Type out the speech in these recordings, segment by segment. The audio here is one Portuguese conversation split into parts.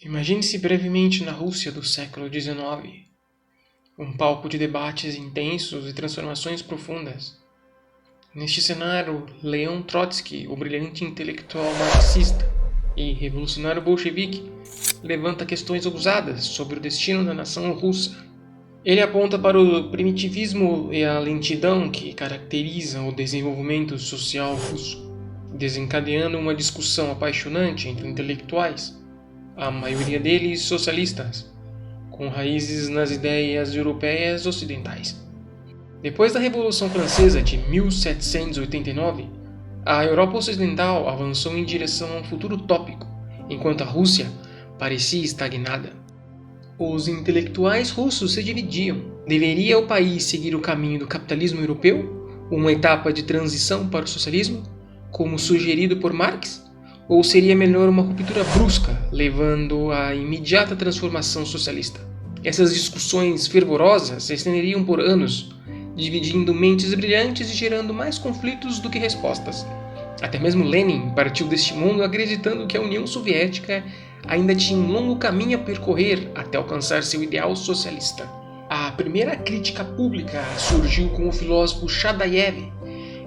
Imagine-se brevemente na Rússia do século XIX, um palco de debates intensos e transformações profundas. Neste cenário, Leon Trotsky, o brilhante intelectual marxista e revolucionário bolchevique, levanta questões ousadas sobre o destino da nação russa. Ele aponta para o primitivismo e a lentidão que caracterizam o desenvolvimento social russo, desencadeando uma discussão apaixonante entre intelectuais, a maioria deles socialistas, com raízes nas ideias europeias ocidentais. Depois da Revolução Francesa de 1789, a Europa Ocidental avançou em direção a um futuro utópico, enquanto a Rússia parecia estagnada. Os intelectuais russos se dividiam. Deveria o país seguir o caminho do capitalismo europeu, uma etapa de transição para o socialismo, como sugerido por Marx? Ou seria melhor uma ruptura brusca, levando à imediata transformação socialista? Essas discussões fervorosas se estenderiam por anos, dividindo mentes brilhantes e gerando mais conflitos do que respostas. Até mesmo Lenin partiu deste mundo acreditando que a União Soviética ainda tinha um longo caminho a percorrer até alcançar seu ideal socialista. A primeira crítica pública surgiu com o filósofo Chadaev,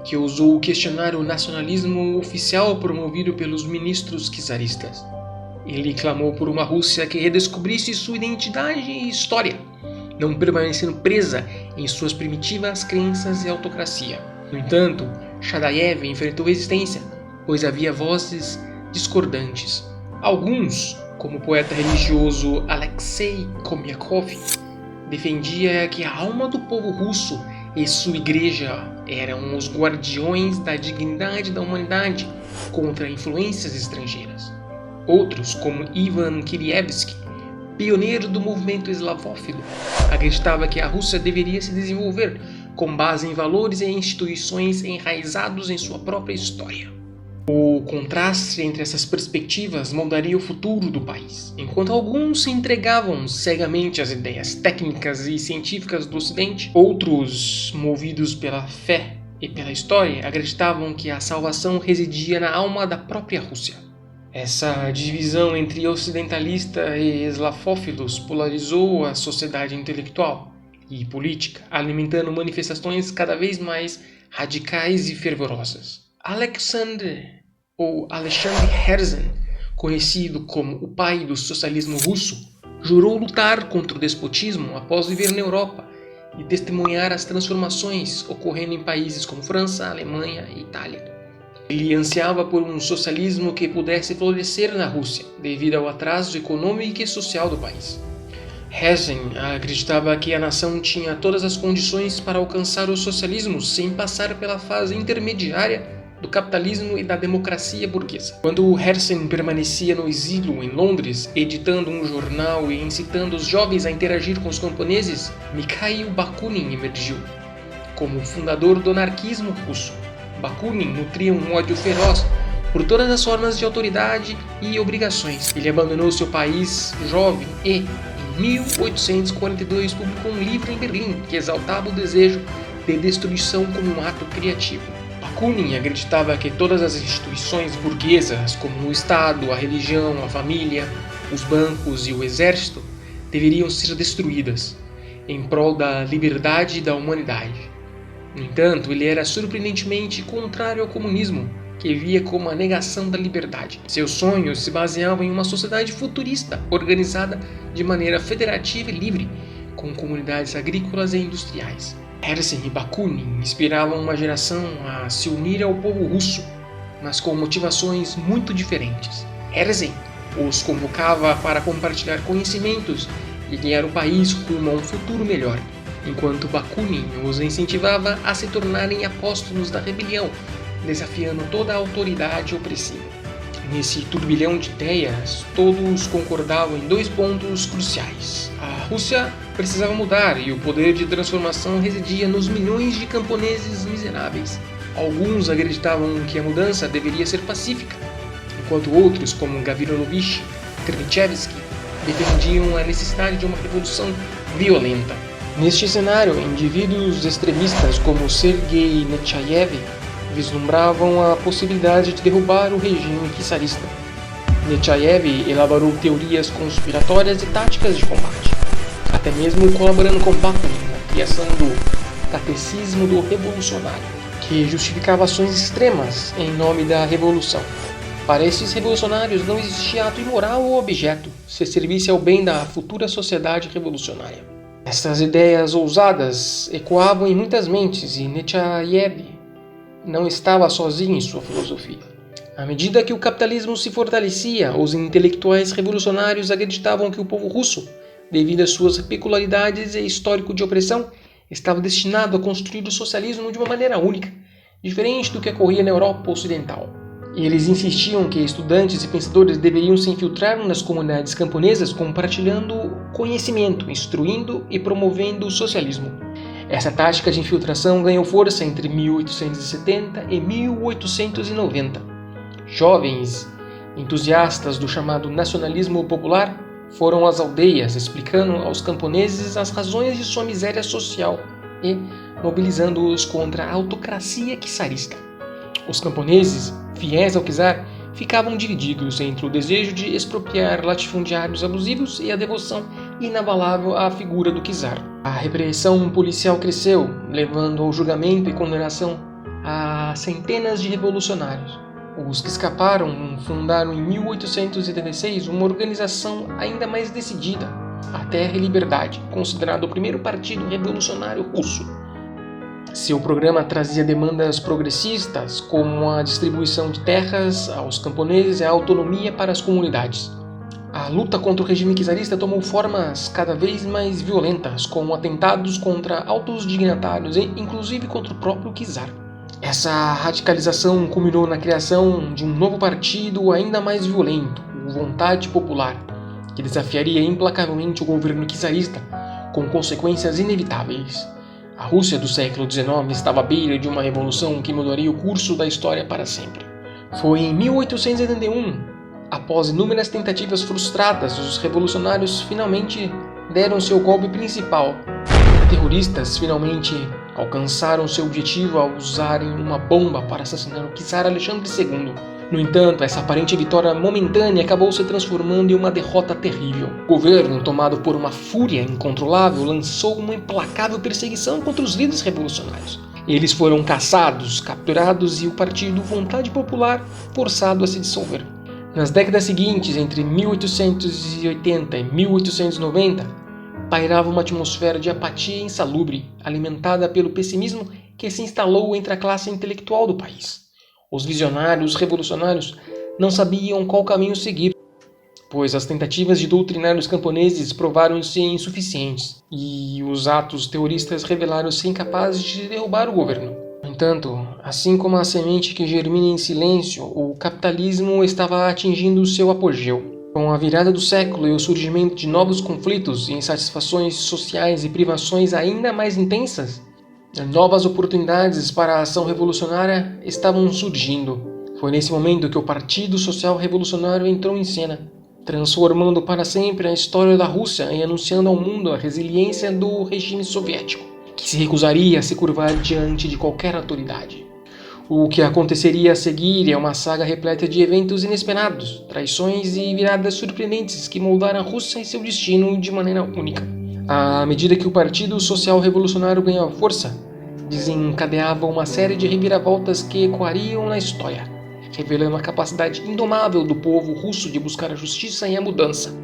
que ousou questionar o nacionalismo oficial promovido pelos ministros czaristas. Ele clamou por uma Rússia que redescobrisse sua identidade e história, não permanecendo presa em suas primitivas crenças e autocracia. No entanto, Chadaev enfrentou resistência, pois havia vozes discordantes. Alguns, como o poeta religioso Alexei Khomyakov, defendia que a alma do povo russo e sua igreja eram os guardiões da dignidade da humanidade contra influências estrangeiras. Outros, como Ivan Kirievsky, pioneiro do movimento eslavófilo, acreditava que a Rússia deveria se desenvolver com base em valores e instituições enraizados em sua própria história. O contraste entre essas perspectivas moldaria o futuro do país. Enquanto alguns se entregavam cegamente às ideias técnicas e científicas do Ocidente, outros, movidos pela fé e pela história, acreditavam que a salvação residia na alma da própria Rússia. Essa divisão entre ocidentalista e eslavófilos polarizou a sociedade intelectual e política, alimentando manifestações cada vez mais radicais e fervorosas. Alexandre Herzen, conhecido como o pai do socialismo russo, jurou lutar contra o despotismo após viver na Europa e testemunhar as transformações ocorrendo em países como França, Alemanha e Itália. Ele ansiava por um socialismo que pudesse florescer na Rússia, devido ao atraso econômico e social do país. Herzen acreditava que a nação tinha todas as condições para alcançar o socialismo sem passar pela fase intermediária do capitalismo e da democracia burguesa. Quando Herzen permanecia no exílio em Londres, editando um jornal e incitando os jovens a interagir com os camponeses, Mikhail Bakunin emergiu como fundador do anarquismo russo. Bakunin nutria um ódio feroz por todas as formas de autoridade e obrigações. Ele abandonou seu país jovem e, em 1842, publicou um livro em Berlim que exaltava o desejo de destruição como um ato criativo. Bakunin acreditava que todas as instituições burguesas, como o Estado, a religião, a família, os bancos e o exército, deveriam ser destruídas em prol da liberdade da humanidade. No entanto, ele era surpreendentemente contrário ao comunismo, que via como a negação da liberdade. Seus sonhos se baseavam em uma sociedade futurista, organizada de maneira federativa e livre, com comunidades agrícolas e industriais. Herzen e Bakunin inspiravam uma geração a se unir ao povo russo, mas com motivações muito diferentes. Herzen os convocava para compartilhar conhecimentos e guiar o país rumo a um futuro melhor, enquanto Bakunin os incentivava a se tornarem apóstolos da rebelião, desafiando toda a autoridade opressiva. Nesse turbilhão de ideias, todos concordavam em dois pontos cruciais. A Rússia precisava mudar e o poder de transformação residia nos milhões de camponeses miseráveis. Alguns acreditavam que a mudança deveria ser pacífica, enquanto outros, como Gavrilovich Krnichevsky, defendiam a necessidade de uma revolução violenta. Neste cenário, indivíduos extremistas como Sergei Nechayev vislumbravam a possibilidade de derrubar o regime czarista. Nechayev elaborou teorias conspiratórias e táticas de combate, até mesmo colaborando com Bakunin na criação do Catecismo do Revolucionário, que justificava ações extremas em nome da revolução. Para esses revolucionários não existia ato imoral ou objeto se servisse ao bem da futura sociedade revolucionária. Essas ideias ousadas ecoavam em muitas mentes e Nechayev não estava sozinho em sua filosofia. À medida que o capitalismo se fortalecia, os intelectuais revolucionários acreditavam que o povo russo, devido às suas peculiaridades e histórico de opressão, estava destinado a construir o socialismo de uma maneira única, diferente do que ocorria na Europa Ocidental. Eles insistiam que estudantes e pensadores deveriam se infiltrar nas comunidades camponesas compartilhando conhecimento, instruindo e promovendo o socialismo. Essa tática de infiltração ganhou força entre 1870 e 1890. Jovens entusiastas do chamado nacionalismo popular foram às aldeias explicando aos camponeses as razões de sua miséria social e mobilizando-os contra a autocracia czarista. Os camponeses, fiéis ao czar, ficavam divididos entre o desejo de expropriar latifundiários abusivos e a devoção inabalável à figura do czar. A repressão policial cresceu, levando ao julgamento e condenação a centenas de revolucionários. Os que escaparam fundaram em 1886 uma organização ainda mais decidida, a Terra e Liberdade, considerado o primeiro partido revolucionário russo. Seu programa trazia demandas progressistas, como a distribuição de terras aos camponeses e a autonomia para as comunidades. A luta contra o regime czarista tomou formas cada vez mais violentas, com atentados contra altos dignatários e inclusive contra o próprio czar. Essa radicalização culminou na criação de um novo partido ainda mais violento, o Vontade Popular, que desafiaria implacavelmente o governo czarista, com consequências inevitáveis. A Rússia do século XIX estava à beira de uma revolução que mudaria o curso da história para sempre. Foi em 1881, após inúmeras tentativas frustradas, os revolucionários finalmente deram seu golpe principal. Terroristas finalmente alcançaram seu objetivo ao usarem uma bomba para assassinar o czar Alexandre II. No entanto, essa aparente vitória momentânea acabou se transformando em uma derrota terrível. O governo, tomado por uma fúria incontrolável, lançou uma implacável perseguição contra os líderes revolucionários. Eles foram caçados, capturados e o partido Vontade Popular forçado a se dissolver. Nas décadas seguintes, entre 1880 e 1890, pairava uma atmosfera de apatia insalubre, alimentada pelo pessimismo que se instalou entre a classe intelectual do país. Os visionários revolucionários não sabiam qual caminho seguir, pois as tentativas de doutrinar os camponeses provaram-se insuficientes, e os atos terroristas revelaram-se incapazes de derrubar o governo. No entanto, assim como a semente que germina em silêncio, o capitalismo estava atingindo seu apogeu. Com a virada do século e o surgimento de novos conflitos e insatisfações sociais e privações ainda mais intensas, novas oportunidades para a ação revolucionária estavam surgindo. Foi nesse momento que o Partido Social Revolucionário entrou em cena, transformando para sempre a história da Rússia e anunciando ao mundo a resiliência do regime soviético, que se recusaria a se curvar diante de qualquer autoridade. O que aconteceria a seguir é uma saga repleta de eventos inesperados, traições e viradas surpreendentes que moldaram a Rússia e seu destino de maneira única. À medida que o Partido Social Revolucionário ganhava força, desencadeava uma série de reviravoltas que ecoariam na história, revelando a capacidade indomável do povo russo de buscar a justiça e a mudança.